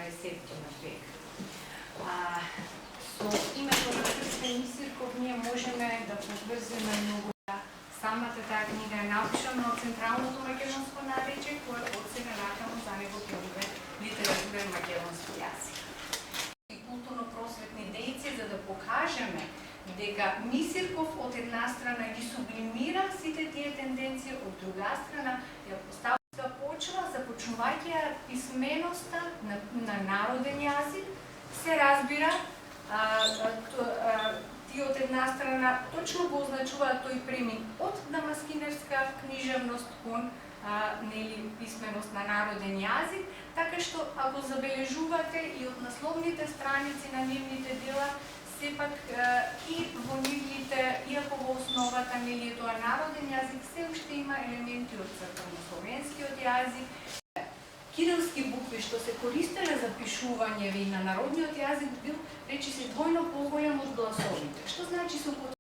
17. век. Со името на Крстен Мисирков ние можеме да подврзиме многу. Самата таа книга е напишана од Централното македонско наречје, кое од сега натаму за него ќе литературен македонски јазик. И културно-просветни дејци за да покажеме дека Мисирков од една страна ги сублимира сите тие тенденции, од друга страна ја поставува почва, започнувајќи писменоста на народен јазик, се разбира и од една страна точно го означува тој премин од дамаскинерска книжевност кон писменост на народен јазик, така што ако забележувате и од насловните страници на нивните дела, сепак и во нивните, иако во основата нели тоа народен јазик, се уште има елементи од црковнословенскиот јазик. Кирилски букви што се користеле за пишување и на народниот јазик бил речиси двојно поголем од гласовите. Што значи се употребуваат